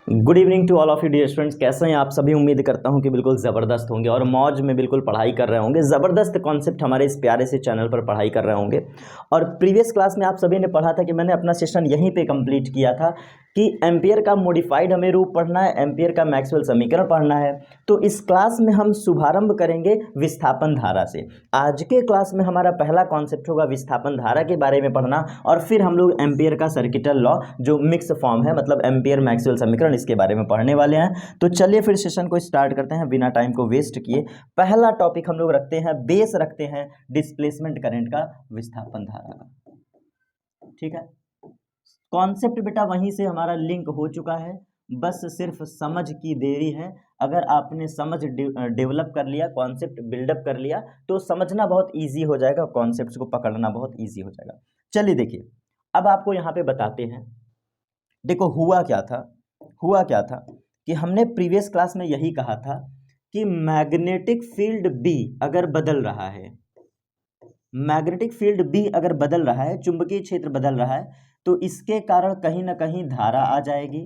Good evening to all of you dear students. कैसे हैं आप सभी? उम्मीद करता हूं कि बिल्कुल ज़बरदस्त होंगे और मौज में बिल्कुल पढ़ाई कर रहे होंगे। ज़बरदस्त कॉन्सेप्ट हमारे इस प्यारे से चैनल पर पढ़ाई कर रहे होंगे। और प्रीवियस क्लास में आप सभी ने पढ़ा था कि मैंने अपना सेशन यहीं पे कंप्लीट किया था कि एम्पियर का मॉडिफाइड हमें रूप पढ़ना है, एम्पियर का मैक्सवेल समीकरण पढ़ना है। तो इस क्लास में हम शुभारंभ करेंगे विस्थापन धारा से। आज के क्लास में हमारा पहला कॉन्सेप्ट होगा विस्थापन धारा के बारे में पढ़ना, और फिर हम लोग एम्पियर का सर्किटल लॉ जो मिक्स फॉर्म है, मतलब एम्पियर मैक्सवेल समीकरण, इसके बारे में पढ़ने वाले हैं। तो चलिए फिर सेशन को स्टार्ट करते हैं बिना टाइम को वेस्ट किए। पहला टॉपिक हम लोग रखते हैं, बेस रखते हैं डिस्प्लेसमेंट करंट का, विस्थापन धारा का। ठीक है, कॉन्सेप्ट बेटा वहीं से हमारा लिंक हो चुका है, बस सिर्फ समझ की देरी है। अगर आपने समझ डेवलप कर लिया, कॉन्सेप्ट बिल्डअप कर लिया, तो समझना बहुत इजी हो जाएगा, कॉन्सेप्ट्स को पकड़ना बहुत इजी हो जाएगा। चलिए देखिए, अब आपको यहाँ पे बताते हैं। देखो हुआ क्या था कि हमने प्रीवियस क्लास में यही कहा था कि मैग्नेटिक फील्ड बी अगर बदल रहा है, मैग्नेटिक फील्ड बी अगर बदल रहा है, चुंबकीय क्षेत्र बदल रहा है, तो इसके कारण कहीं ना कहीं धारा आ जाएगी,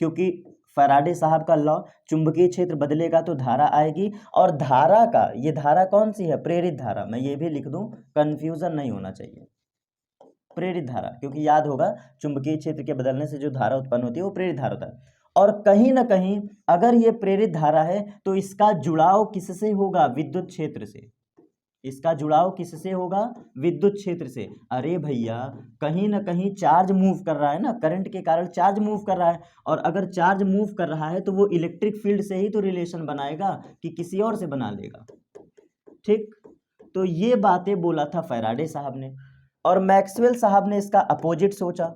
क्योंकि फैराडे साहब का लॉ, चुंबकीय क्षेत्र बदलेगा तो धारा आएगी। और धारा का, ये धारा कौन सी है? प्रेरित धारा। मैं ये भी लिख दूं, कंफ्यूजन नहीं होना चाहिए। प्रेरित धारा, क्योंकि याद होगा चुंबकीय क्षेत्र के बदलने से जो धारा उत्पन्न होती है वो प्रेरित धारा होता है। और कहीं ना कहीं अगर ये प्रेरित धारा है तो इसका जुड़ाव किससे होगा? विद्युत क्षेत्र से। इसका जुड़ाव किससे होगा? विद्युत क्षेत्र से। अरे भैया, कहीं ना कहीं चार्ज मूव कर रहा है ना, करंट के कारण चार्ज मूव कर रहा है, और अगर चार्ज मूव कर रहा है तो वो इलेक्ट्रिक फील्ड से ही तो रिलेशन बनाएगा कि किसी और से बना लेगा। ठीक, तो ये बातें बोला था फैराडे साहब ने, और मैक्सवेल साहब ने इसका अपोजिट सोचा।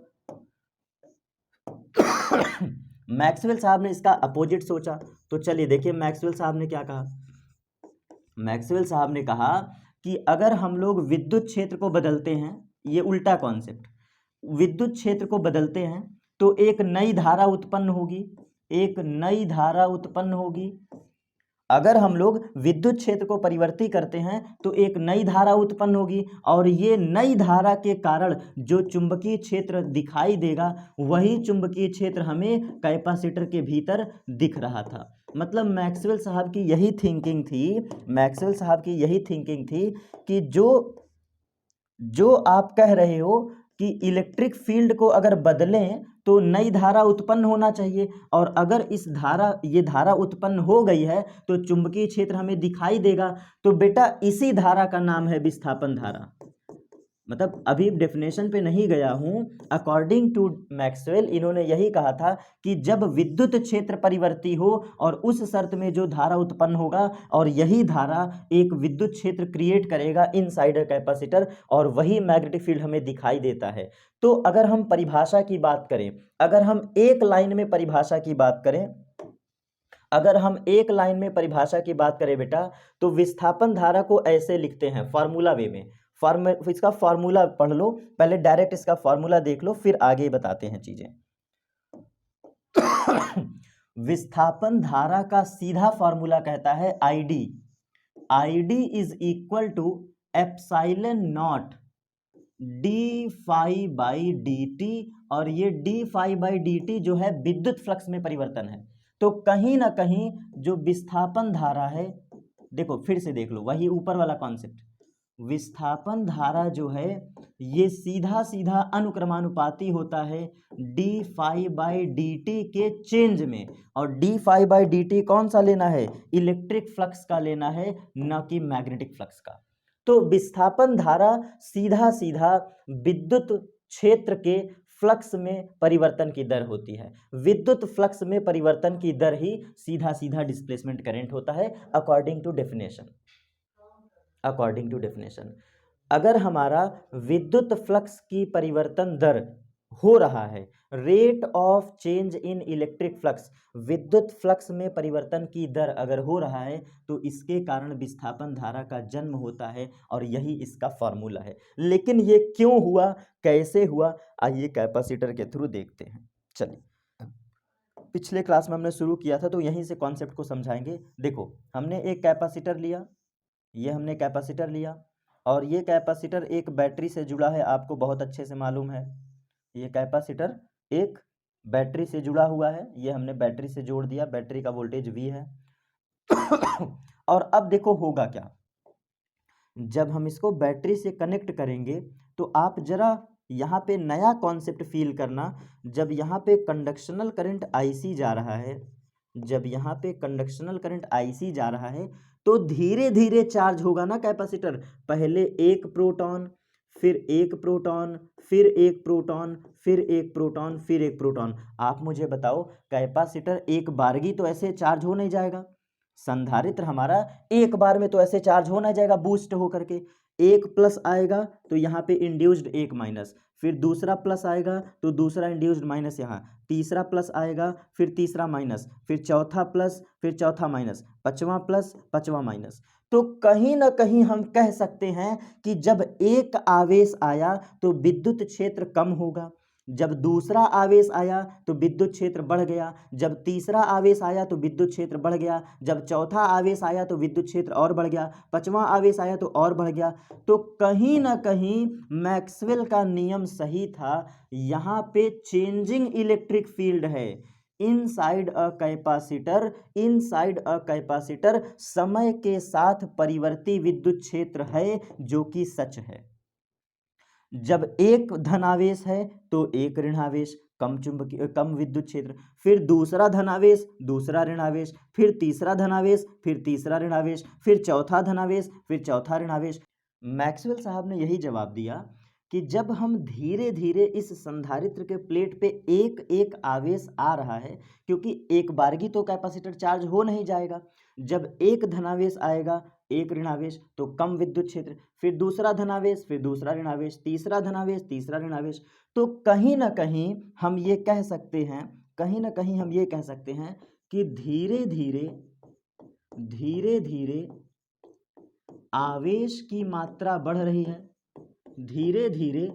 मैक्सवेल साहब ने इसका अपोजिट सोचा। तो चलिए देखिए मैक्सवेल साहब ने क्या कहा। मैक्सवेल साहब ने कहा कि अगर हम लोग विद्युत क्षेत्र को बदलते हैं, ये उल्टा कॉन्सेप्ट, विद्युत क्षेत्र को बदलते हैं तो एक नई धारा उत्पन्न होगी, एक नई धारा उत्पन्न होगी। अगर हम लोग विद्युत क्षेत्र को परिवर्तित करते हैं तो एक नई धारा उत्पन्न होगी, और ये नई धारा के कारण जो चुंबकीय क्षेत्र दिखाई देगा वही चुंबकीय क्षेत्र हमें कैपेसिटर के भीतर दिख रहा था। मतलब मैक्सवेल साहब की यही थिंकिंग थी, मैक्सवेल साहब की यही थिंकिंग थी कि जो आप कह रहे हो कि इलेक्ट्रिक फील्ड को अगर बदलें तो नई धारा उत्पन्न होना चाहिए, और अगर ये धारा उत्पन्न हो गई है तो चुंबकीय क्षेत्र हमें दिखाई देगा। तो बेटा इसी धारा का नाम है विस्थापन धारा। मतलब अभी डेफिनेशन पे नहीं गया हूं, अकॉर्डिंग टू मैक्सवेल इन्होंने यही कहा था कि जब विद्युत क्षेत्र परिवर्ती हो और उस शर्त में जो धारा उत्पन्न होगा, और यही धारा एक विद्युत क्षेत्र क्रिएट करेगा इनसाइड अ कैपेसिटर, और वही मैग्नेटिक फील्ड हमें दिखाई देता है। तो अगर हम परिभाषा की बात करें, अगर हम एक लाइन में परिभाषा की बात करें, अगर हम एक लाइन में परिभाषा की बात करें बेटा, तो विस्थापन धारा को ऐसे लिखते हैं फॉर्मूला वे में। इसका फॉर्मूला पढ़ लो पहले, डायरेक्ट इसका फॉर्मूला देख लो, फिर आगे बताते हैं चीजें। विस्थापन धारा का सीधा फॉर्मूला कहता है ID. ID is equal to epsilon not D phi by D T, और ये D phi by D T जो है विद्युत फ्लक्स में परिवर्तन है। तो कहीं ना कहीं जो विस्थापन धारा है, देखो फिर से देख लो वही ऊपर वाला कॉन्सेप्ट, विस्थापन धारा जो है ये सीधा सीधा अनुक्रमानुपाती होता है D phi by D T के चेंज में। और D phi by D T कौन सा लेना है? इलेक्ट्रिक फ्लक्स का लेना है, न कि मैग्नेटिक फ्लक्स का। तो विस्थापन धारा सीधा सीधा विद्युत क्षेत्र के फ्लक्स में परिवर्तन की दर होती है। विद्युत फ्लक्स में परिवर्तन की दर ही सीधा सीधा डिस्प्लेसमेंट करंट होता है, according to definition. According to definition अगर हमारा विद्युत फ्लक्स की परिवर्तन दर हो रहा है, rate of change in electric flux, विद्युत फ्लक्स में परिवर्तन की दर अगर हो रहा है, तो इसके कारण विस्थापन धारा का जन्म होता है, और यही इसका फॉर्मूला है। लेकिन ये क्यों हुआ, कैसे हुआ, आइए कैपेसिटर के थ्रू देखते हैं। चलिए, पिछले क्लास में हमने शुरू किया था तो यहीं से कॉन्सेप्ट को समझाएंगे। देखो हमने एक कैपेसिटर लिया, ये हमने कैपेसिटर लिया, और ये कैपेसिटर एक बैटरी से जुड़ा है, आपको बहुत अच्छे से मालूम है। ये कैपेसिटर एक बैटरी से जुड़ा हुआ है, ये हमने बैटरी से जोड़ दिया, बैटरी का वोल्टेज V है। और अब देखो होगा क्या, जब हम इसको बैटरी से कनेक्ट करेंगे तो आप जरा यहाँ पे नया कॉन्सेप्ट फील करना। जब यहाँ पे कंडक्शनल करंट IC जा रहा है, जब यहाँ पे कंडक्शनल करंट IC जा रहा है तो धीरे धीरे चार्ज होगा ना कैपेसिटर। पहले एक प्रोटॉन, फिर एक प्रोटॉन, फिर एक प्रोटॉन, फिर एक प्रोटॉन, फिर एक प्रोटॉन। आप मुझे बताओ कैपेसिटर एक बारगी तो ऐसे चार्ज हो नहीं जाएगा। संधारित्र हमारा एक बार में तो ऐसे चार्ज हो ना जाएगा बूस्ट होकर के। एक प्लस आएगा तो यहाँ पे इंड्यूस्ड एक माइनस, फिर दूसरा प्लस आएगा तो दूसरा इंड्यूस्ड माइनस, यहाँ तीसरा प्लस आएगा फिर तीसरा माइनस, फिर चौथा प्लस फिर चौथा माइनस, पांचवा प्लस पांचवा माइनस। तो कहीं ना कहीं हम कह सकते हैं कि जब एक आवेश आया तो विद्युत क्षेत्र कम होगा, जब दूसरा आवेश आया तो विद्युत क्षेत्र बढ़ गया, जब तीसरा आवेश आया तो विद्युत क्षेत्र बढ़ गया, जब चौथा आवेश आया तो विद्युत क्षेत्र और बढ़ गया, पांचवा आवेश आया तो और बढ़ गया। तो कहीं ना कहीं मैक्सवेल का नियम सही था। यहाँ पे चेंजिंग इलेक्ट्रिक फील्ड है inside a capacitor, inside a capacitor समय के साथ परिवर्ती विद्युत क्षेत्र है, जो कि सच है। जब एक धनावेश है तो एक ऋणावेश, कम चुंबकीय कम विद्युत क्षेत्र, फिर दूसरा धनावेश दूसरा ऋणावेश, फिर तीसरा धनावेश फिर तीसरा ऋणावेश, फिर चौथा धनावेश फिर चौथा ऋणावेश। मैक्सवेल साहब ने यही जवाब दिया कि जब हम धीरे धीरे इस संधारित्र के प्लेट पे एक एक आवेश आ रहा है, क्योंकि एक बारगी तो कैपेसिटर चार्ज हो नहीं जाएगा। जब एक धनावेश आएगा एक ऋणावेश तो कम विद्युत क्षेत्र, फिर दूसरा धनावेश फिर दूसरा ऋणावेश, तीसरा धनावेश तीसरा ऋणावेश। तो कहीं ना कहीं हम ये कह सकते हैं, कहीं ना कहीं हम ये कह सकते हैं कि धीरे धीरे धीरे धीरे आवेश की मात्रा बढ़ रही है। धीरे धीरे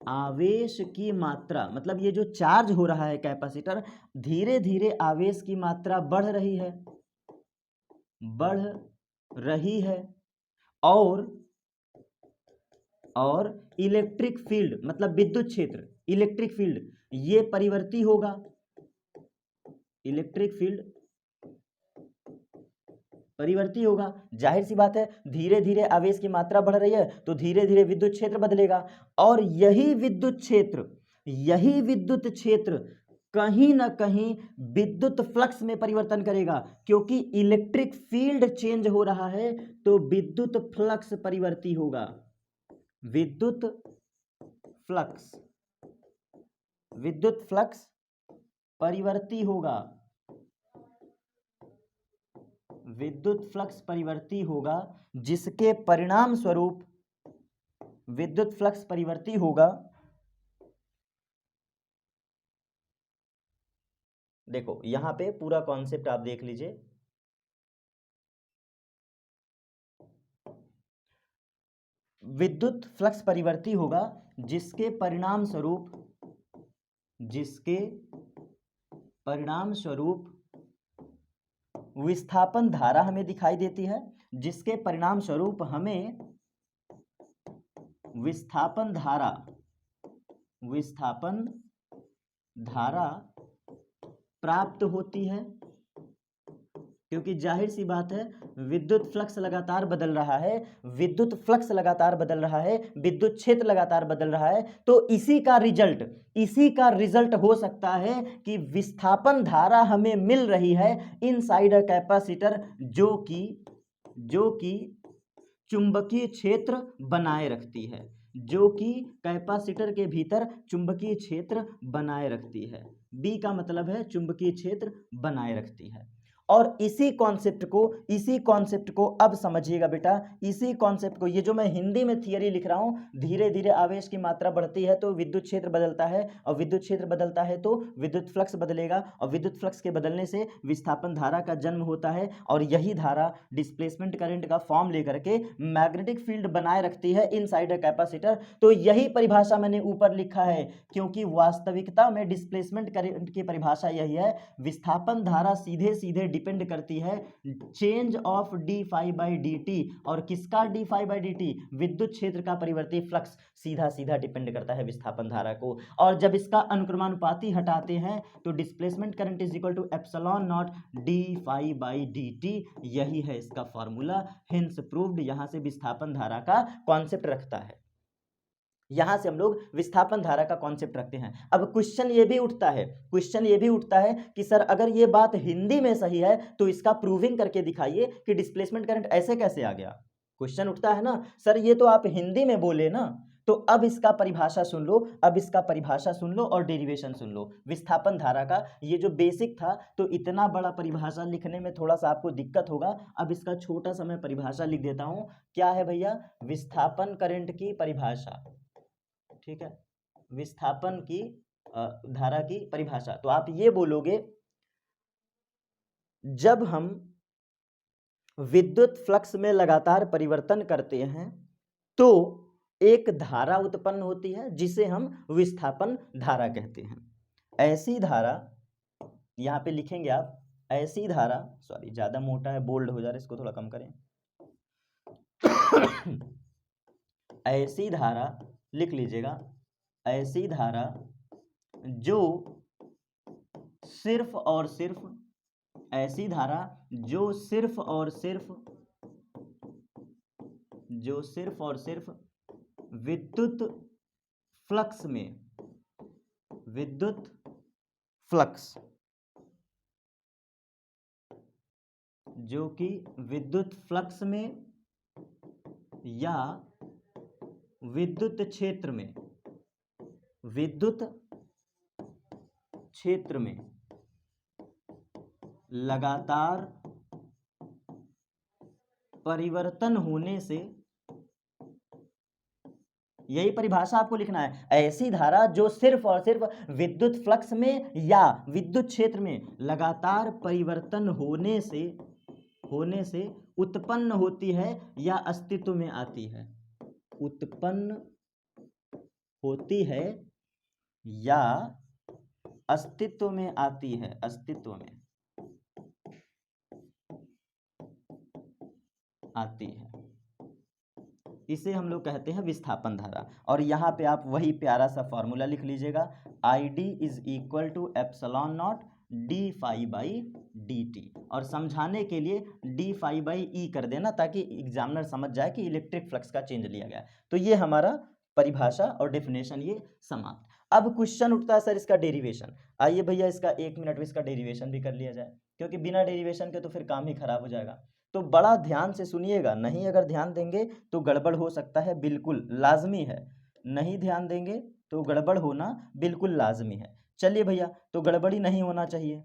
आवेश की मात्रा, मतलब ये जो चार्ज हो रहा है कैपेसिटर, धीरे धीरे आवेश की मात्रा बढ़ रही है, बढ़ रही है। और इलेक्ट्रिक फील्ड मतलब विद्युत क्षेत्र, इलेक्ट्रिक फील्ड ये परिवर्ती होगा। इलेक्ट्रिक फील्ड परिवर्ती होगा। जाहिर सी बात है, धीरे धीरे आवेश की मात्रा बढ़ रही है तो धीरे धीरे विद्युत क्षेत्र बदलेगा। और यही विद्युत क्षेत्र कहीं ना कहीं विद्युत फ्लक्स में परिवर्तन करेगा, क्योंकि इलेक्ट्रिक फील्ड चेंज हो रहा है तो विद्युत फ्लक्स परिवर्ती होगा। विद्युत फ्लक्स परिवर्ती होगा, विद्युत फ्लक्स परिवर्ती होगा, जिसके परिणाम स्वरूप विद्युत फ्लक्स परिवर्ती होगा। देखो यहां पे पूरा कॉन्सेप्ट आप देख लीजिए। विद्युत फ्लक्स परिवर्ती होगा जिसके परिणाम स्वरूप विस्थापन धारा हमें दिखाई देती है, जिसके परिणाम स्वरूप हमें विस्थापन धारा प्राप्त होती है। क्योंकि जाहिर सी बात है, विद्युत फ्लक्स लगातार बदल रहा है, विद्युत क्षेत्र लगातार बदल रहा है, तो इसी का रिजल्ट हो सकता है कि विस्थापन धारा हमें मिल रही है इनसाइड अ कैपेसिटर, जो कि चुंबकीय क्षेत्र बनाए रखती है, जो कि कैपेसिटर के भीतर चुंबकीय क्षेत्र बनाए रखती है। बी का मतलब है चुंबकीय क्षेत्र बनाए रखती है। और इसी कॉन्सेप्ट को अब समझिएगा बेटा, इसी कॉन्सेप्ट को, ये जो मैं हिंदी में थियरी लिख रहा हूं, धीरे धीरे आवेश की मात्रा बढ़ती है तो विद्युत क्षेत्र बदलता है, और विद्युत क्षेत्र बदलता है तो विद्युत फ्लक्स बदलेगा, और विद्युत फ्लक्स के बदलने से विस्थापन धारा का जन्म होता है, और यही धारा डिस्प्लेसमेंट करंट का फॉर्म लेकर के मैग्नेटिक फील्ड बनाए रखती है इनसाइड अ कैपेसिटर। तो यही परिभाषा मैंने ऊपर लिखा है, क्योंकि वास्तविकता में डिस्प्लेसमेंट करंट की परिभाषा यही है, विस्थापन धारा सीधे सीधे डिपेंड करती है change of D phi by D T. और किसका D phi by D T? विद्युत क्षेत्र का परिवर्ती फ्लक्स सीधा सीधा डिपेंड करता है विस्थापन धारा को। और जब इसका अनुक्रमानुपाती हटाते हैं तो displacement current is equal to epsilon not D phi by D T. यही है इसका फॉर्मूला, हिंस प्रूव्ड। यहां से विस्थापन धारा का कॉन्सेप्ट रखता है, यहां से हम लोग विस्थापन धारा का कॉन्सेप्ट रखते हैं। अब क्वेश्चन ये भी उठता है कि सर अगर ये बात हिंदी में सही है तो इसका प्रूविंग करके दिखाइए कि डिस्प्लेसमेंट करंट ऐसे कैसे आ गया। क्वेश्चन उठता है ना, सर ये तो आप हिंदी में बोले ना, तो अब इसका परिभाषा सुन लो, और डेरिवेशन सुन लो विस्थापन धारा का। ये जो बेसिक था, तो इतना बड़ा परिभाषा लिखने में थोड़ा सा आपको दिक्कत होगा। अब इसका छोटा सा मैं परिभाषा लिख देता हूं। क्या है भैया? विस्थापन करंट की परिभाषा, ठीक है, विस्थापन की धारा की परिभाषा। तो आप ये बोलोगे, जब हम विद्युत फ्लक्स में लगातार परिवर्तन करते हैं तो एक धारा उत्पन्न होती है जिसे हम विस्थापन धारा कहते हैं। ऐसी धारा, यहां पे लिखेंगे आप, ऐसी धारा, सॉरी ज्यादा मोटा है, बोल्ड हो जा रहा है, इसको थोड़ा कम करें। ऐसी धारा लिख लीजिएगा, ऐसी धारा जो सिर्फ और सिर्फ, ऐसी धारा जो सिर्फ और सिर्फ विद्युत फ्लक्स में, विद्युत फ्लक्स, जो कि विद्युत फ्लक्स में या विद्युत क्षेत्र में, विद्युत क्षेत्र में लगातार परिवर्तन होने से, यही परिभाषा आपको लिखना है। ऐसी धारा जो सिर्फ और सिर्फ विद्युत फ्लक्स में या विद्युत क्षेत्र में लगातार परिवर्तन होने से उत्पन्न होती है या अस्तित्व में आती है, उत्पन्न होती है या अस्तित्व में आती है, अस्तित्व में आती है, इसे हम लोग कहते हैं विस्थापन धारा। और यहाँ पे आप वही प्यारा सा फॉर्मूला लिख लीजिएगा, I D is equal to epsilon not D phi by D T. और समझाने के लिए डी फाई बाई ई कर देना ताकि एग्जामिनर समझ जाए कि इलेक्ट्रिक फ्लक्स का चेंज लिया गया। तो ये हमारा परिभाषा और डेफिनेशन ये समाप्त। अब क्वेश्चन उठता है सर इसका डेरिवेशन। आइए भैया इसका 1 मिनट में इसका डेरिवेशन भी कर लिया जाए, क्योंकि बिना डेरिवेशन के तो फिर काम ही खराब हो जाएगा। तो बड़ा ध्यान से सुनिएगा, नहीं अगर ध्यान देंगे तो गड़बड़ हो सकता है, बिल्कुल लाजमी है। नहीं ध्यान देंगे तो गड़बड़ होना बिल्कुल लाजमी है। चलिए भैया, तो गड़बड़ी नहीं होना चाहिए,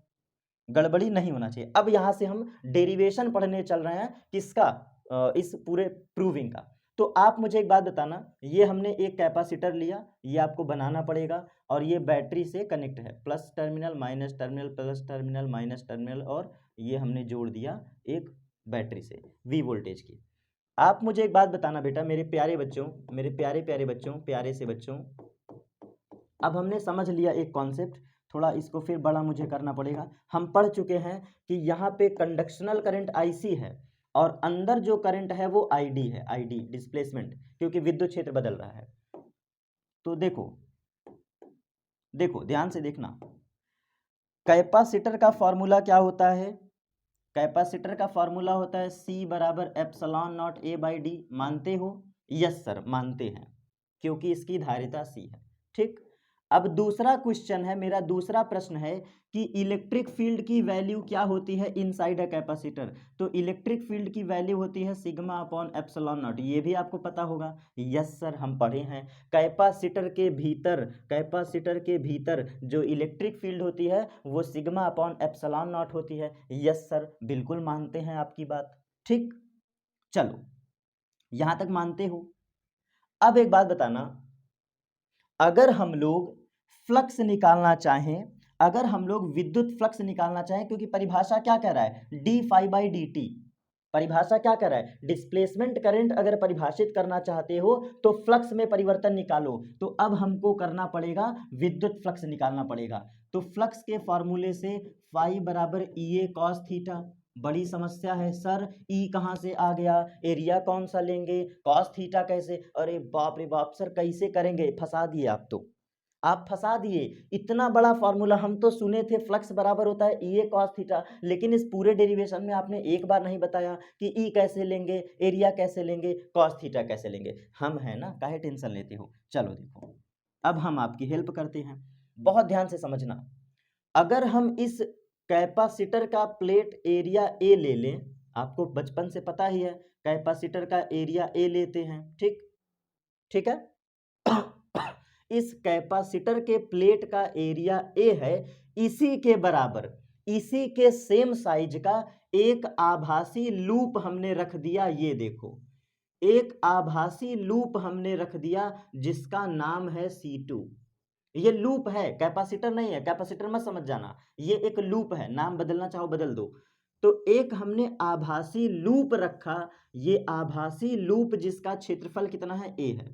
गड़बड़ी नहीं होना चाहिए। अब यहाँ से हम डेरिवेशन पढ़ने चल रहे हैं किसका? इस पूरे प्रूविंग का। तो आप मुझे एक बात बताना, ये हमने एक कैपेसिटर लिया, ये आपको बनाना पड़ेगा, और ये बैटरी से कनेक्ट है, plus terminal minus terminal, plus terminal minus terminal, और ये हमने जोड़ दिया एक बैटरी से V वोल्टेज की। आप मुझे एक बात बताना बेटा, मेरे प्यारे बच्चों, मेरे प्यारे प्यारे बच्चों, प्यारे से बच्चों, अब हमने समझ लिया एक कॉन्सेप्ट, थोड़ा इसको फिर बड़ा मुझे करना पड़ेगा। हम पढ़ चुके हैं कि यहाँ पे कंडक्शनल करंट IC है और अंदर जो करंट है वो ID है, ID डिस्प्लेसमेंट, क्योंकि विद्युत क्षेत्र बदल रहा है। तो देखो देखो ध्यान से देखना, कैपेसिटर का फॉर्मूला क्या होता है? कैपेसिटर का फॉर्मूला होता है C बराबर epsilon not A by D. मानते हो? यस सर, मानते हैं, क्योंकि इसकी धारिता C है। ठीक, अब दूसरा क्वेश्चन है, मेरा दूसरा प्रश्न है कि इलेक्ट्रिक फील्ड की वैल्यू क्या होती है इनसाइड अ कैपेसिटर? तो इलेक्ट्रिक फील्ड की वैल्यू होती है सिग्मा अपॉन एप्सिलॉन नॉट। ये भी आपको पता होगा। यस सर, हम पढ़े हैं। कैपेसिटर के भीतर जो इलेक्ट्रिक फील्ड होती है वो सिग्मा अपॉन एप्सिलॉन नॉट होती है। यस सर, बिल्कुल मानते हैं आपकी बात। ठीक, चलो यहां तक मानते हो। अब एक बात बताना, अगर हम लोग फ्लक्स निकालना चाहें, अगर हम लोग विद्युत फ्लक्स निकालना चाहें, क्योंकि परिभाषा क्या कह रहा है? D phi by D T, परिभाषा क्या कर रहा है, डिस्प्लेसमेंट करंट अगर परिभाषित करना चाहते हो तो फ्लक्स में परिवर्तन निकालो। तो अब हमको करना पड़ेगा विद्युत फ्लक्स निकालना पड़ेगा। तो फ्लक्स के फॉर्मूले से फाई बराबर EA कॉस थीटा। बड़ी समस्या है सर, ई कहाँ से आ गया, एरिया कौन सा लेंगे, कॉस थीटा कैसे, अरे बाप रे बाप सर कैसे करेंगे, फंसा दिए आप, तो आप फंसा दिए। इतना बड़ा फॉर्मूला हम तो सुने थे फ्लक्स बराबर होता है EA कॉस थीटा, लेकिन इस पूरे डेरिवेशन में आपने एक बार नहीं बताया कि ई कैसे लेंगे, एरिया कैसे लेंगे, कॉस थीटा कैसे लेंगे। हम है ना, काहे टेंशन लेते हो। चलो देखो अब हम आपकी हेल्प करते हैं, बहुत ध्यान से समझना। अगर हम इस कैपेसिटर का प्लेट एरिया ए ले लें, आपको बचपन से पता ही है कैपेसिटर का एरिया ए लेते हैं, ठीक ठीक है। इस कैपेसिटर के प्लेट का एरिया ए है, इसी के बराबर, इसी के सेम साइज का एक आभासी लूप हमने रख दिया। ये देखो एक आभासी लूप हमने रख दिया जिसका नाम है C2। ये लूप है, कैपेसिटर नहीं है, कैपेसिटर मत समझ जाना, ये एक लूप है, नाम बदलना चाहो बदल दो। तो एक हमने आभासी लूप रखा, ये आभासी लूप जिसका क्षेत्रफल कितना है, A है।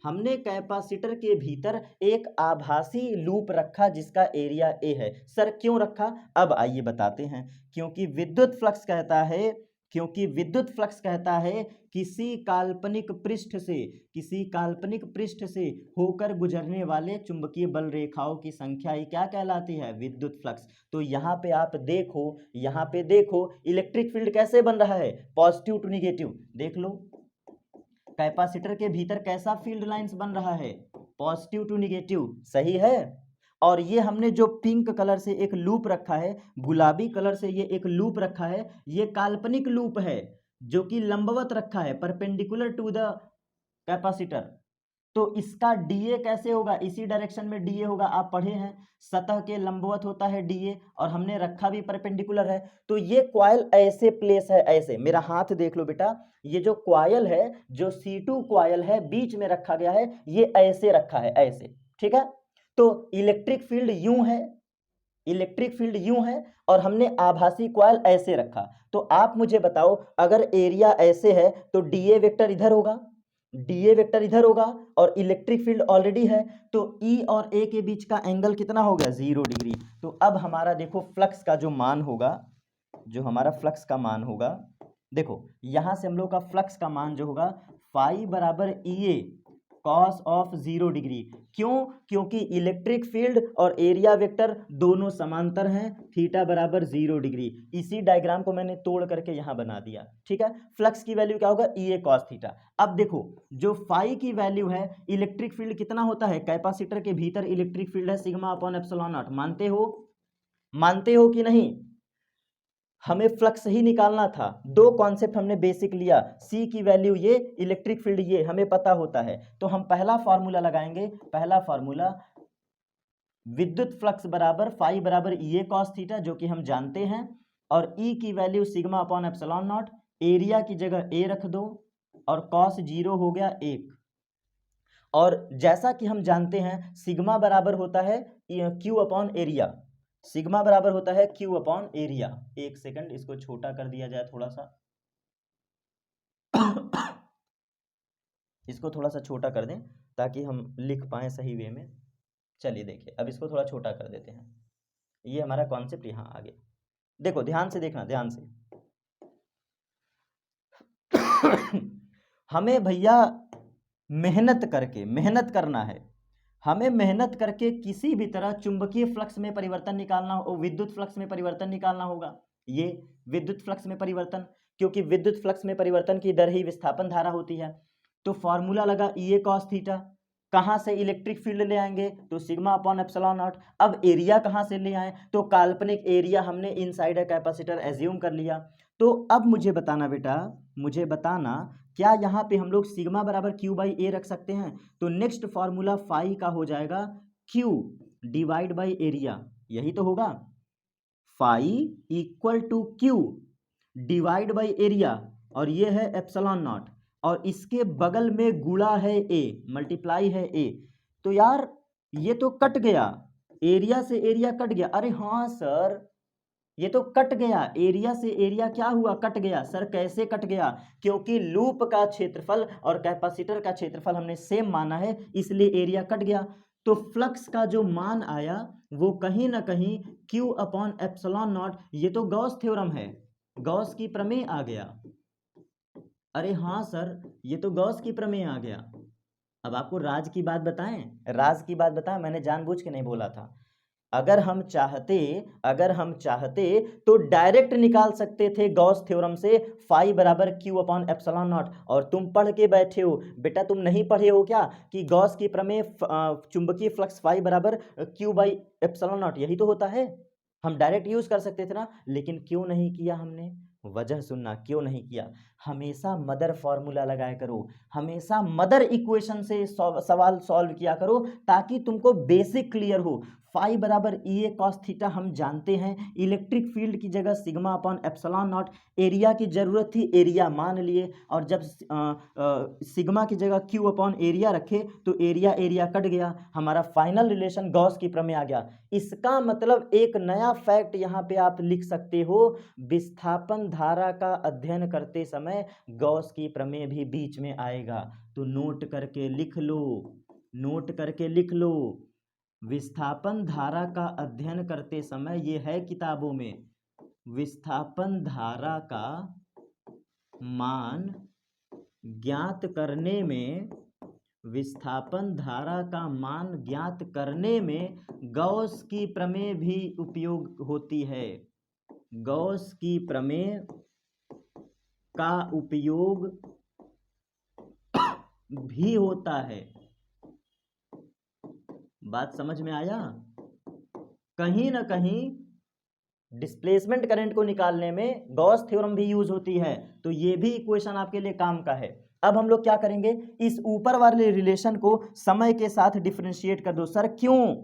हमने कैपेसिटर के भीतर एक आभासी लूप रखा जिसका एरिया ए है। सर क्यों रखा, अब आइए बताते हैं। क्योंकि विद्युत फ्लक्स कहता है, क्योंकि विद्युत फ्लक्स कहता है किसी काल्पनिक पृष्ठ से, किसी काल्पनिक पृष्ठ से होकर गुजरने वाले चुंबकीय बल रेखाओं की संख्या ही क्या कहलाती है, विद्युत फ्लक्स। तो यहाँ पे आप देखो, यहाँ पे देखो इलेक्ट्रिक फील्ड कैसे बन रहा है, पॉजिटिव टू निगेटिव। देख लो कैपेसिटर के भीतर कैसा फील्ड लाइंस बन रहा है, पॉजिटिव टू निगेटिव, सही है। और ये हमने जो पिंक कलर से एक लूप रखा है, गुलाबी कलर से ये एक लूप रखा है, ये काल्पनिक लूप है जो कि लंबवत रखा है, परपेंडिकुलर टू द कैपेसिटर। तो इसका डीए कैसे होगा, इसी डायरेक्शन में डीए होगा, आप पढ़े हैं सतह के लंबवत होता है डीए, और हमने रखा भी परपेंडिकुलर है। तो ये कॉइल ऐसे प्लेस है, ऐसे, मेरा हाथ देख लो बेटा, ये जो कॉइल है, जो C2 कॉइल है बीच में रखा गया है, ये ऐसे रखा है, ऐसे, ठीक है। तो इलेक्ट्रिक फील्ड यूं है, इलेक्ट्रिक फील्ड यूं है, और हमने आभासी कॉइल ऐसे रखा। तो आप मुझे बताओ अगर एरिया ऐसे है तो डीए वेक्टर इधर होगा, डीए वेक्टर इधर होगा, और इलेक्ट्रिक फील्ड ऑलरेडी है, तो ई और ए के बीच का एंगल कितना हो गया, 0 डिग्री। तो अब हमारा देखो फ्लक्स का जो मान होगा, जो हमारा फ्लक्स का मान होगा, देखो यहां से हम लोग का फ्लक्स का मान जो होगा फाई बराबर EA कॉस ऑफ 0 डिग्री। क्यों, क्योंकि इलेक्ट्रिक फील्ड और एरिया वेक्टर दोनों समांतर हैं, थीटा बराबर 0 डिग्री। इसी डायग्राम को मैंने तोड़ करके यहां बना दिया, ठीक है। फ्लक्स की वैल्यू क्या होगा, EA कॉस थीटा। अब देखो जो फाई की वैल्यू है, इलेक्ट्रिक फील्ड कितना होता है, कैपेसिटर के भीतर इलेक्ट्रिक फील्ड है सिग्मा अपॉन एप्सिलॉन नॉट, मानते हो, मानते हो कि नहीं। हमें फ्लक्स ही निकालना था, दो कॉन्सेप्ट हमने बेसिक लिया, सी की वैल्यू ये, इलेक्ट्रिक फील्ड ये, हमें पता होता है। तो हम पहला फॉर्मूला लगाएंगे, पहला फॉर्मूला विद्युत फ्लक्स बराबर फाई बराबर EA कॉस थीटा, जो कि हम जानते हैं, और ई की value sigma upon epsilon not, area की जगह ए रख दो, और कॉस 0 हो गया 1। और जैसा कि हम जानते हैं सिग्मा बराबर होता है क्यू अपॉन एरिया, सिग्मा बराबर होता है क्यू अपॉन एरिया। एक सेकंड इसको छोटा कर दिया जाए थोड़ा सा, इसको थोड़ा सा छोटा कर दें ताकि हम लिख पाए सही वे में। चलिए देखिए अब इसको थोड़ा छोटा कर देते हैं, ये हमारा कॉन्सेप्ट यहाँ आ गया। देखो ध्यान से देखना, ध्यान से हमें भैया मेहनत करके, मेहनत करना है, हमें मेहनत करके किसी भी तरह चुंबकीय फ्लक्स में परिवर्तन निकालना हो, विद्युत फ्लक्स में परिवर्तन निकालना होगा। ये विद्युत फ्लक्स में परिवर्तन, क्योंकि विद्युत फ्लक्स में परिवर्तन की दर ही विस्थापन धारा होती है। तो फॉर्मूला लगा EA कॉस थीटा, कहाँ से इलेक्ट्रिक फील्ड ले आएंगे, तो सिग्मा अपॉन एप्सिलॉन नॉट। अब एरिया कहाँ से ले आए, तो काल्पनिक एरिया हमने इनसाइड अ कैपेसिटर एज्यूम कर लिया। तो अब मुझे बताना बेटा, मुझे बताना क्या यहाँ पे हम लोग सिग्मा बराबर Q बाई ए रख सकते हैं। तो नेक्स्ट फॉर्मूला फाई का हो जाएगा Q डिवाइड बाई एरिया, यही तो होगा, phi equal to Q divide by area, और ये है एप्सिलॉन नॉट, और इसके बगल में गुणा है A, मल्टीप्लाई है A। तो यार ये तो कट गया, एरिया से एरिया कट गया। अरे हाँ सर, ये तो कट गया, एरिया से एरिया क्या हुआ, कट गया। सर कैसे कट गया, क्योंकि लूप का क्षेत्रफल और कैपेसिटर का क्षेत्रफल हमने सेम माना है, इसलिए एरिया कट गया। तो फ्लक्स का जो मान आया वो कहीं ना कहीं Q अपॉन एप्सिलॉन नॉट, ये तो गॉस थ्योरम है, गॉस की प्रमेय आ गया। अरे हाँ सर, ये तो गॉस की प्रमेय आ गया। अब आपको राज की बात बताएं, राज की बात बताएं, मैंने जानबूझ के नहीं बोला था। अगर हम चाहते तो डायरेक्ट निकाल सकते थे गॉस थ्योरम से फाई बराबर Q अपॉन एप्सिलॉन नॉट। और तुम पढ़ के बैठे हो बेटा, तुम नहीं पढ़े हो क्या कि गॉस की प्रमेय चुंबकीय फ्लक्स फाई बराबर Q बाई एप्सिलॉन नॉट, यही तो होता है। हम डायरेक्ट यूज कर सकते थे ना, लेकिन क्यों नहीं किया हमने, वजह सुनना क्यों नहीं किया। हमेशा मदर फॉर्मूला लगाया करो, हमेशा मदर इक्वेशन से सवाल सॉल्व किया करो, ताकि तुमको बेसिक क्लियर हो। फाई बराबर ई ए कॉस थीटा हम जानते हैं, इलेक्ट्रिक फील्ड की जगह sigma upon epsilon not, area की जरूरत थी, एरिया मान लिए, और जब सिग्मा की जगह क्यू अपॉन एरिया रखे तो एरिया एरिया कट गया, हमारा फाइनल रिलेशन गॉस की प्रमेय आ गया। इसका मतलब एक नया फैक्ट यहाँ पे आप लिख सकते हो, विस्थापन धारा का अध्ययन करते समय गॉस की प्रमेय भी बीच में आएगा। तो नोट करके लिख लो, नोट करके लिख लो, विस्थापन धारा का अध्ययन करते समय, ये है किताबों में, विस्थापन धारा का मान ज्ञात करने में, विस्थापन धारा का मान ज्ञात करने में गॉस की प्रमेय भी उपयोग होती है, गॉस की प्रमेय का उपयोग भी होता है। बात समझ में आया, कहीं ना कहीं डिस्प्लेसमेंट करंट को निकालने में गॉस थ्योरम भी यूज होती है, तो ये भी इक्वेशन आपके लिए काम का है। अब हम लोग क्या करेंगे, इस ऊपर वाले रिलेशन को समय के साथ डिफरेंशिएट कर दो। सर क्यों,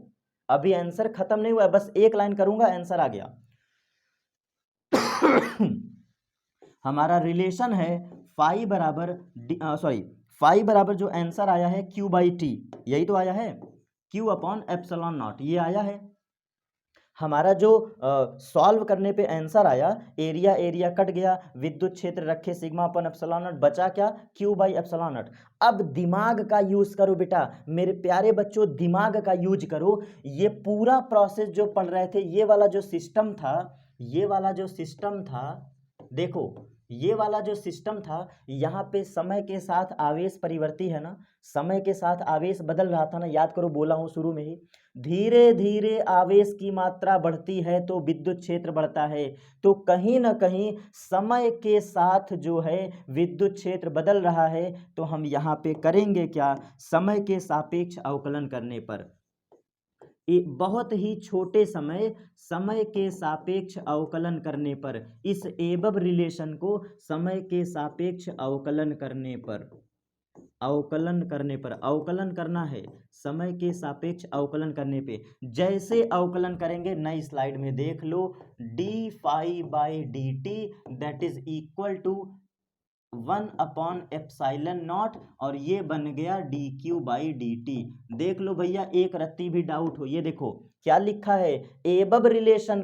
अभी आंसर खत्म नहीं हुआ, बस एक लाइन करूंगा आंसर आ गया। हमारा रिलेशन है फाई बराबर फाई बराबर जो आंसर आया है Q बाई टी, यही तो आया है, Q अपॉन एप्सिलॉन नॉट, ये आया है। हमारा जो सॉल्व करने पे आंसर आया, एरिया एरिया कट गया, विद्युत क्षेत्र रखे सिग्मा अपन एप्सिलॉन नॉट, बचा क्या, Q बाई एप्सिलॉन नॉट। अब दिमाग का यूज करो बेटा, मेरे प्यारे बच्चों, दिमाग का यूज करो। ये पूरा प्रोसेस जो पढ़ रहे थे, ये वाला जो सिस्टम था, ये वाला जो सिस्टम था, देखो ये वाला जो सिस्टम था, यहाँ पे समय के साथ आवेश परिवर्ती है ना, समय के साथ आवेश बदल रहा था ना, याद करो बोला हूँ शुरू में ही, धीरे धीरे आवेश की मात्रा बढ़ती है तो विद्युत क्षेत्र बढ़ता है। तो कहीं ना कहीं समय के साथ जो है विद्युत क्षेत्र बदल रहा है। तो हम यहाँ पे करेंगे क्या, समय के सापेक्ष अवकलन करने पर, बहुत ही छोटे समय के सापेक्ष अवकलन करने पर, इस एबव रिलेशन को समय के सापेक्ष अवकलन करने पर, अवकलन करना है समय के सापेक्ष अवकलन करने पे, जैसे अवकलन करेंगे नई स्लाइड में देख लो, d phi by D t that is equal to 1 upon epsilon naught, और ये बन गया d q by D t. देख लो भैया, एक रत्ती भी डाउट हो, ये देखो क्या लिखा है, एबब रिलेशन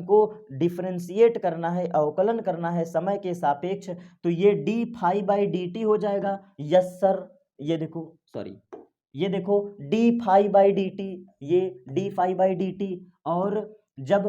को डिफरेंशिएट करना है, अवकलन करना है समय के सापेक्ष, तो ये D phi by D t हो जाएगा। यस सर, ये देखो, सॉरी ये देखो d phi by D T, ये D phi by D T, और जब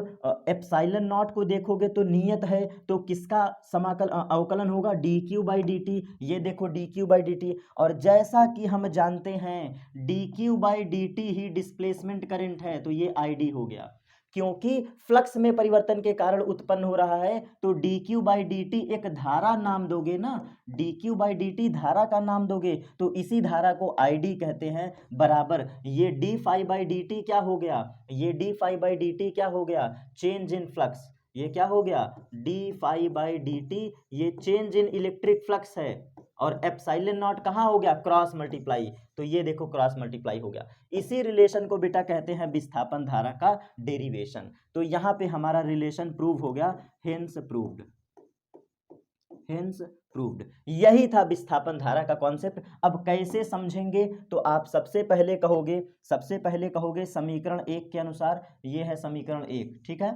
एप्साइलन नॉट को देखोगे तो नियत है, तो किसका समाकल अवकलन होगा, D q by D T, ये देखो D q by D T. और जैसा कि हम जानते हैं D q by D T he displacement current है, तो ये आई डी हो गया, क्योंकि फ्लक्स में परिवर्तन के कारण उत्पन्न हो रहा है। तो D q by D T एक धारा नाम दोगे ना, D q by D T धारा का नाम दोगे, तो इसी धारा को आई डी कहते हैं, बराबर ये D phi by D T क्या हो गया, ये D phi by D T क्या हो गया, चेंज इन फ्लक्स, ये क्या हो गया, D phi by D T, ये चेंज इन इलेक्ट्रिक फ्लक्स है। और एप्साइलन नॉट कहाँ हो गया, क्रॉस मल्टीप्लाई, तो ये देखो क्रॉस मल्टीप्लाई हो गया। इसी रिलेशन को बेटा कहते हैं विस्थापन धारा का डेरिवेशन। तो यहाँ पे हमारा रिलेशन प्रूव हो गया, हेंस प्रूव्ड, हेंस प्रूव्ड। यही था विस्थापन धारा का कॉन्सेप्ट। अब कैसे समझेंगे, तो आप सबसे पहले कहोगे समीकरण 1 के अनुसार, ये है समीकरण 1, ठीक है।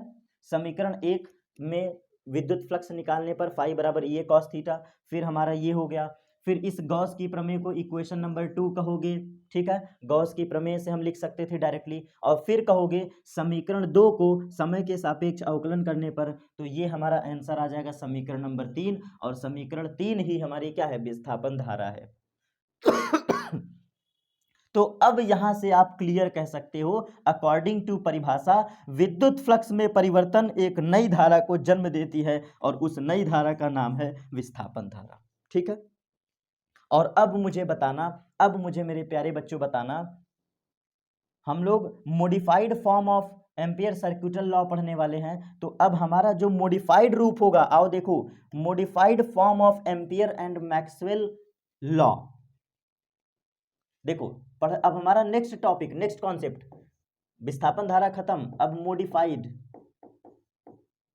समीकरण 1 में विद्युत फ्लक्स निकालने पर फाई बराबर ये कॉस थीटा, फिर हमारा ये हो गया। फिर इस गॉस की प्रमेय को इक्वेशन नंबर 2 कहोगे, ठीक है। गॉस की प्रमेय से हम लिख सकते थे डायरेक्टली। और फिर कहोगे समीकरण 2 को समय के सापेक्ष अवकलन करने पर, तो ये हमारा आंसर आ जाएगा समीकरण नंबर 3। और समीकरण 3 ही हमारी क्या है, विस्थापन धारा है। तो अब यहां से आप क्लियर कह सकते हो, अकॉर्डिंग टू परिभाषा विद्युत फ्लक्स में परिवर्तन एक नई धारा को जन्म देती है और उस नई धारा का नाम है विस्थापन धारा, ठीक है। और अब मुझे मेरे प्यारे बच्चों बताना, हम लोग modified form of ampere circuital law पढ़ने वाले हैं। तो अब हमारा जो मॉडिफाइड रूप होगा, आओ देखो, modified form of ampere and Maxwell law. देखो अब हमारा नेक्स्ट टॉपिक, नेक्स्ट कॉन्सेप्ट, विस्थापन धारा खत्म, अब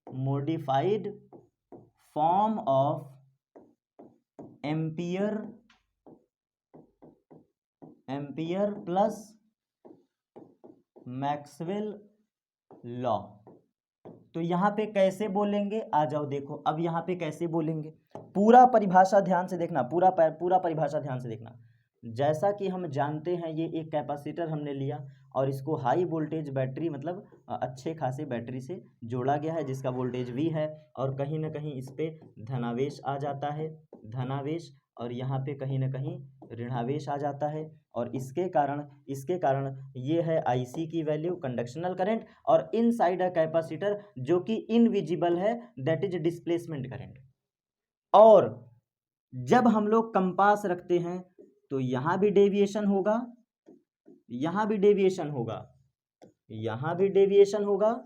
modified form of ampere plus Maxwell law. तो यहां पे कैसे बोलेंगे, आ जाओ देखो, अब यहां पे कैसे बोलेंगे, पूरा परिभाषा ध्यान से देखना, पूरा परिभाषा ध्यान से देखना। जैसा कि हम जानते हैं, ये एक कैपेसिटर हमने लिया और इसको हाई वोल्टेज बैटरी, मतलब अच्छे खासे बैटरी से जोड़ा गया है, जिसका वोल्टेज V है, और कहीं ना कहीं इस पे धनावेश आ जाता है, धनावेश, और यहाँ पे कहीं ना कहीं ऋणावेश आ जाता है। और इसके कारण ये है IC की वैल्यू, कंडक्शनल करंट, और इनसाइड अ कैपेसिटर जो कि इनविजिबल है, दैट इज डिस्प्लेसमेंट करंट। और जब हम लोग कंपास रखते हैं तो यहां भी डेविएशन होगा, यहां भी डेविएशन होगा, यहां भी डेविएशन होगा,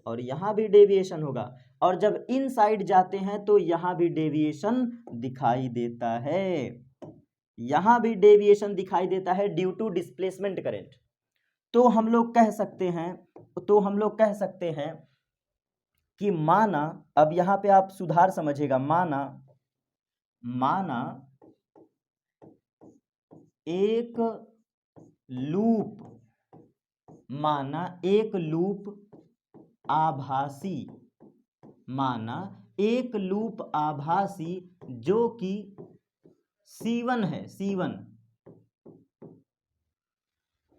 और यहां भी डेविएशन होगा। और जब इनसाइड जाते हैं तो यहां भी डेविएशन दिखाई देता है, यहां भी डेविएशन दिखाई देता है ड्यू टू डिस्प्लेसमेंट करंट। तो हम लोग कह सकते हैं कि माना, अब यहां पे आप सुधार समझिएगा, माना एक लूप आभासी, जो कि C1 है, C1,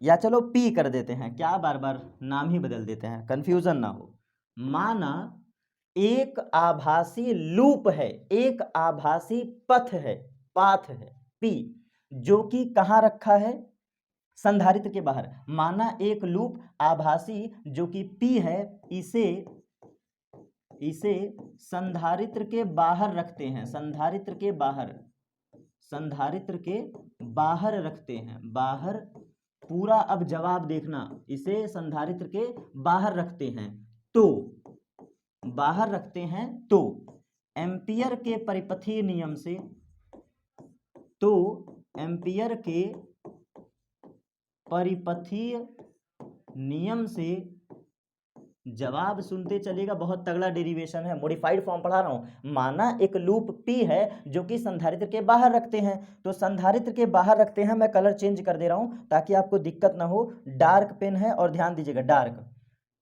या चलो P कर देते हैं, क्या बार बार नाम ही बदल देते हैं, कंफ्यूजन ना हो। माना एक आभासी लूप है, एक आभासी पाथ है P, जो कि कहां रखा है, संधारित्र के बाहर। माना एक लूप आभासी जो कि P है, इसे संधारित्र के बाहर रखते हैं, संधारित्र के बाहर रखते हैं, बाहर, पूरा अब जवाब देखना, इसे संधारित्र के बाहर रखते हैं, तो एम्पियर के परिपथीय नियम से जवाब सुनते चलेगा, बहुत तगड़ा डेरिवेशन है, मॉडिफाइड फॉर्म पढ़ा रहा हूं। माना एक लूप P है जो कि संधारित्र के बाहर रखते हैं, तो संधारित्र के बाहर रखते हैं, मैं कलर चेंज कर दे रहा हूं ताकि आपको दिक्कत ना हो, डार्क पेन है, और ध्यान दीजिएगा डार्क।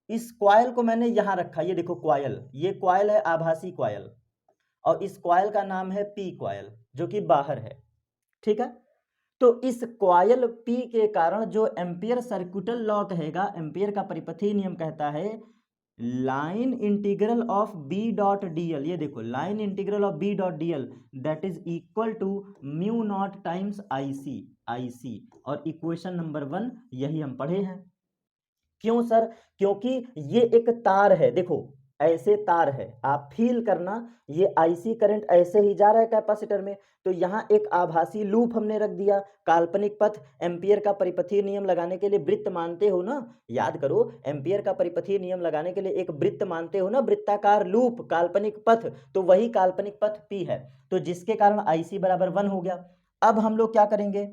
इस कॉइल को मैंने यहां रखा, ये देखो कॉइल, ये कॉइल है आभासी कॉइल, और इस कॉइल का नाम है P कॉइल, जो कि बाहर है, ठीक है। तो इस कॉइल P के कारण जो एम्पियर सर्किटल लॉ कहेगा, एम्पियर का परिपथीय नियम कहता है line integral of B dot dl, ये देखो line integral of B dot dl that is equal to mu not times IC, और इक्वेशन नंबर 1 यही हम पढ़े हैं। क्यों सर, क्योंकि ये एक तार है, देखो ऐसे तार है, आप फील करना, ये IC करंट ऐसे ही जा रहा है कैपेसिटर में, तो यहां एक आभासी लूप हमने रख दिया, काल्पनिक पथ, एम्पियर का परिपथीय नियम लगाने के लिए वृत्त मानते हो ना, याद करो, एम्पियर का परिपथीय नियम लगाने के लिए एक वृत्त मानते हो ना, वृत्ताकार लूप, काल्पनिक पथ, तो वही काल्पनिक पथ P है, तो जिसके कारण IC बराबर 1 हो गया। अब हम लोग क्या करेंगे,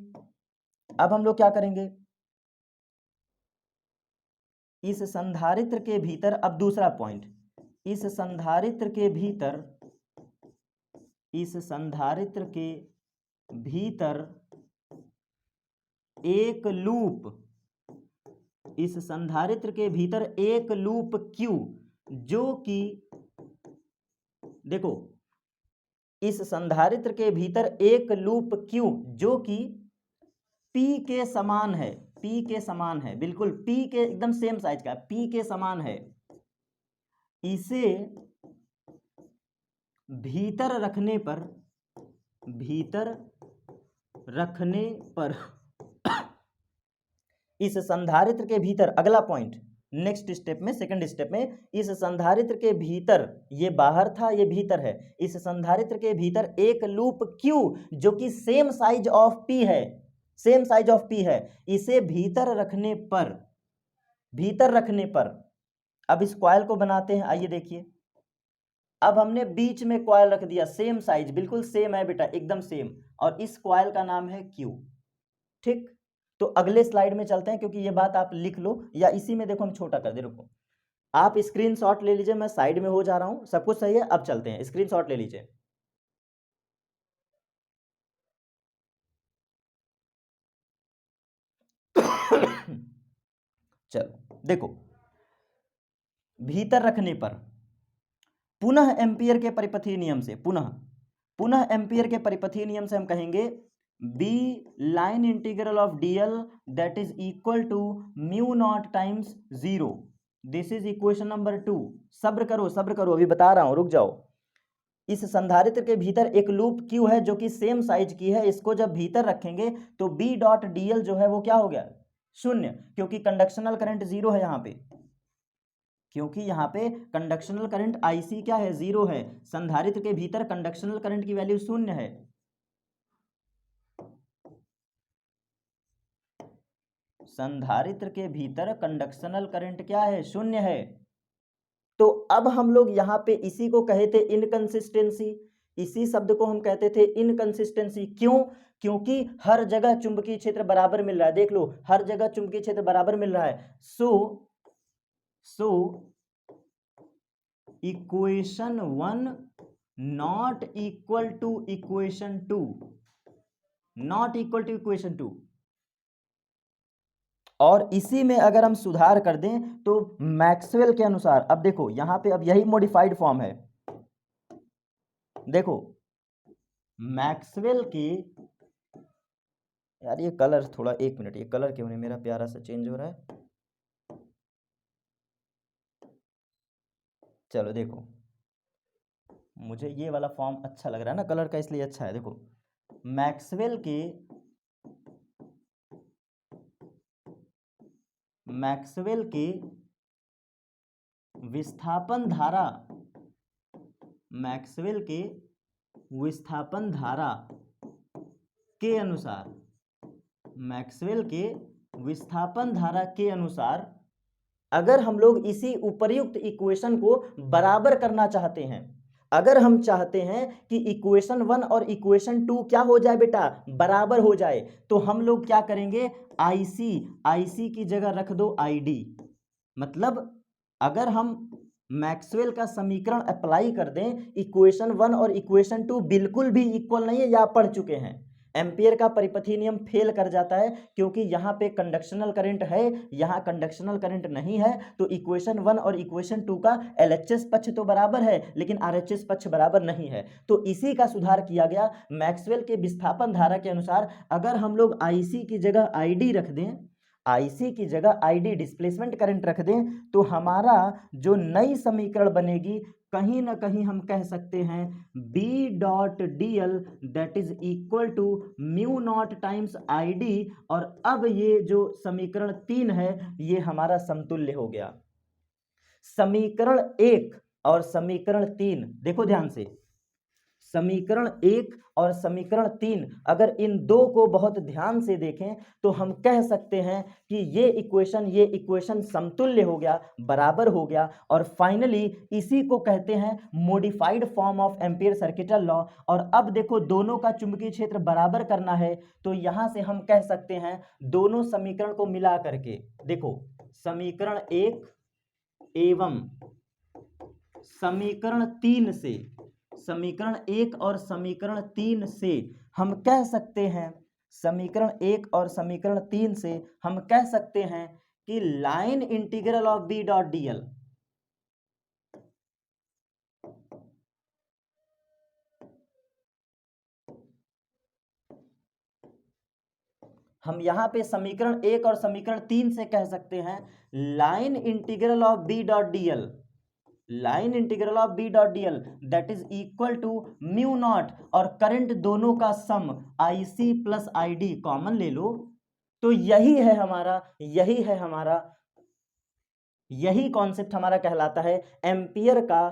इस संधारित्र के भीतर, अब दूसरा पॉइंट, इस संधारित्र के भीतर इस संधारित्र के भीतर एक लूप, इस संधारित्र के भीतर एक लूप Q जो कि, देखो इस संधारित्र के भीतर एक लूप Q जो कि P के समान है, P के समान है, बिल्कुल P के एकदम सेम साइज का, P के समान है, इसे भीतर रखने पर, भीतर रखने पर इस संधारित्र के भीतर, अगला पॉइंट नेक्स्ट स्टेप में, सेकंड स्टेप में, इस संधारित्र के भीतर, ये बाहर था ये भीतर है, इस संधारित्र के भीतर एक लूप Q जो कि सेम साइज ऑफ P है, सेम साइज ऑफ P है, इसे भीतर रखने पर, भीतर रखने पर, अब इस कॉइल को बनाते हैं, आइए देखिए। अब हमने बीच में कॉइल रख दिया, सेम साइज, बिल्कुल सेम है बेटा, एकदम सेम, और इस कॉइल का नाम है Q। ठीक, तो अगले स्लाइड में चलते हैं, क्योंकि ये बात आप लिख लो, या इसी में देखो हम छोटा कर दे, रुको आप स्क्रीनशॉट ले लीजिए, मैं साइड में हो जा रहा हूं, सब कुछ सही है। अब चलते हैं, स्क्रीनशॉट ले लीजिए। चलो देखो, भीतर रखने पर पुनः एम्पियर के परिपथीय नियम से, पुनः एम्पियर के परिपथीय नियम से हम कहेंगे B line integral of DL that is equal to mu not times 0। This is equation number 2। सब्र करो सब्र करो, अभी बता रहा हूं, रुक जाओ। इस संधारित्र के भीतर एक लूप Q है जो कि सेम साइज की है, इसको जब भीतर रखेंगे तो B डॉट DL जो है वो क्या हो गया, शून्य, क्योंकि कंडक्शनल करंट 0 है यहाँ पे, क्योंकि यहाँ पे कंडक्शनल करंट IC क्या है, 0 है, संधारित्र के भीतर कंडक्शनल करंट की वैल्यू शून्य है। संधारित्र के भीतर कंडक्शनल करंट क्या है, शून्य है। तो अब हम लोग यहाँ पे इसी को कहे थे इनकंसिस्टेंसी, इसी शब्द को हम कहते थे इनकंसिस्टेंसी। क्यों? क्योंकि हर जगह चुंबकीय क्षेत्र बराबर मिल रहा है, देख लो हर जगह चुंबकीय क्षेत्र बराबर मिल रहा है। So equation 1 not equal to equation 2, not equal to equation 2। और इसी में अगर हम सुधार कर दें तो मैक्सवेल के अनुसार, अब देखो यहां पे अब यही मॉडिफाइड फॉर्म है, देखो मैक्सवेल के, यार ये कलर थोड़ा, एक मिनट, ये कलर क्यों नहीं मेरा प्यारा सा चेंज हो रहा है। चलो देखो, मुझे ये वाला फॉर्म अच्छा लग रहा है ना कलर का, इसलिए अच्छा है। देखो मैक्सवेल के विस्थापन धारा, मैक्सवेल के विस्थापन धारा के अनुसार, मैक्सवेल के विस्थापन धारा के अनुसार अगर हम लोग इसी उपर्युक्त इक्वेशन को बराबर करना चाहते हैं, अगर हम चाहते हैं कि इक्वेशन 1 और इक्वेशन 2 क्या हो जाए बेटा, बराबर हो जाए, तो हम लोग क्या करेंगे, IC की जगह रख दो ID। मतलब अगर हम मैक्सवेल का समीकरण अप्लाई कर दें, इक्वेशन 1 और इक्वेशन 2 बिल्कुल भी इक्वल नहीं है, या पढ़ चुके हैं, एम्पियर का परिपथीय नियम फेल कर जाता है, क्योंकि यहाँ पे कंडक्शनल करंट है, यहाँ कंडक्शनल करंट नहीं है, तो इक्वेशन 1 और इक्वेशन 2 का LHS पक्ष तो बराबर है लेकिन RHS पक्ष बराबर नहीं है। तो इसी का सुधार किया गया, मैक्सवेल के विस्थापन धारा के अनुसार अगर हम लोग IC की जगह ID रख दें, IC की जगह ID डिस्प्लेसमेंट करंट रख दें, तो हमारा जो नई समीकरण बनेगी, कहीं ना कहीं हम कह सकते हैं B dot DL that is equal to mu not times ID। और अब ये जो समीकरण 3 है ये हमारा समतुल्य हो गया। समीकरण 1 और समीकरण 3 देखो ध्यान से, समीकरण 1 और समीकरण 3 अगर इन दो को बहुत ध्यान से देखें तो हम कह सकते हैं कि ये इक्वेशन समतुल्य हो गया, बराबर हो गया, और फाइनली इसी को कहते हैं modified form of ampere circuital law. और अब देखो दोनों का चुंबकीय क्षेत्र बराबर करना है, तो यहां से हम कह सकते हैं दोनों समीकरण को मिला करके, देखो समीकरण 1 एवं समीकरण 3 से समीकरण 1 और समीकरण 3 से हम कह सकते हैं, समीकरण 1 और समीकरण 3 से हम कह सकते हैं कि line integral of B dot DL, हम यहां पे समीकरण 1 और समीकरण 3 से कह सकते हैं line integral of B dot DL, line integral of B dot DL that is equal to mu not, और करंट दोनों का sum IC plus ID common ले लो, तो यही है हमारा, यही कॉन्सेप्ट हमारा कहलाता है एम्पियर का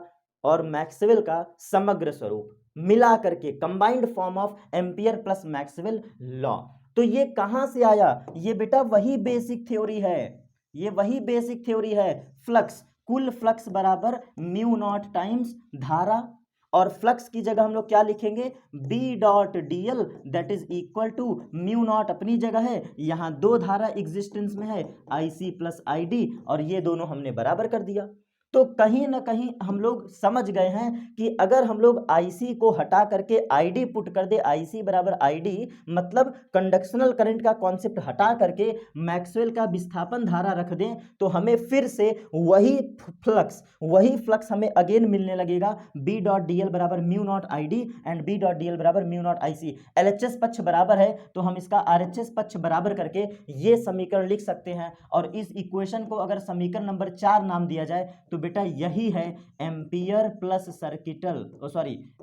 और मैक्सवेल का समग्र स्वरूप, मिला करके combined form of ampere plus Maxwell law. तो ये कहां से आया? ये बेटा वही बेसिक थ्योरी है, ये वही बेसिक थ्योरी है। फ्लक्स, कुल फ्लक्स बराबर म्यू नॉट टाइम्स धारा, और फ्लक्स की जगह हम लोग क्या लिखेंगे? B dot DL that is equal to mu not अपनी जगह है, यहां दो धारा एग्जिस्टेंस में है आईसी प्लस आईडी, और ये दोनों हमने बराबर कर दिया। तो कहीं ना कहीं हम लोग समझ गए हैं कि अगर हम लोग आईसी को हटा करके आईडी पुट कर दे, आईसी बराबर आईडी, मतलब कंडक्शनल करंट का कॉन्सेप्ट हटा करके मैक्सवेल का विस्थापन धारा रख दें, तो हमें फिर से वही फ्लक्स हमें अगेन मिलने लगेगा, बी डॉट डी एल बराबर mu not I D and B dot D L बराबर mu not I C. L H S पक्ष बराबर है तो हम इसका आर एच एस पक्ष बराबर करके ये समीकरण लिख सकते हैं, और इस इक्वेशन को अगर समीकरण नंबर 4 नाम दिया जाए तो बेटा यही है ampere plus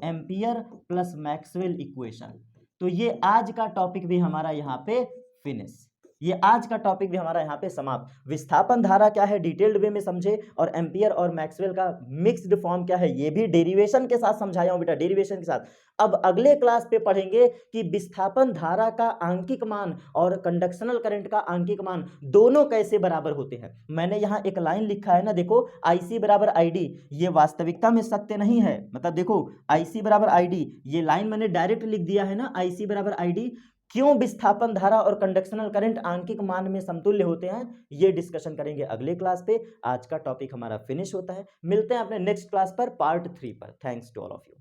ampere plus Maxwell equation. तो ये आज का टॉपिक भी हमारा यहाँ पे फिनिश, ये आज का टॉपिक भी हमारा यहाँ पे समाप्त। विस्थापन धारा क्या है डिटेल्ड वे में समझे, और एम्पियर और मैक्सवेल का मिक्स्ड फॉर्म क्या है ये भी डेरिवेशन के साथ समझाया हूं बेटा, डेरिवेशन के साथ। अब अगले क्लास पे पढ़ेंगे कि विस्थापन धारा का आंकिक मान और कंडक्शनल करंट का आंकिक मान दोनों कैसे बराबर होते हैं। मैंने यहाँ एक लाइन लिखा है ना, देखो आईसी बराबर आईडी, ये वास्तविकता में सत्य नहीं है, मतलब देखो आईसी बराबर आईडी, ये लाइन मैंने डायरेक्ट लिख दिया है ना, आईसी बराबर आईडी। क्यों विस्थापन धारा और कंडक्शनल करंट आंकिक मान में समतुल्य होते हैं, ये डिस्कशन करेंगे अगले क्लास पे। आज का टॉपिक हमारा फिनिश होता है, मिलते हैं अपने नेक्स्ट क्लास पर पार्ट 3 पर। Thanks to all of you.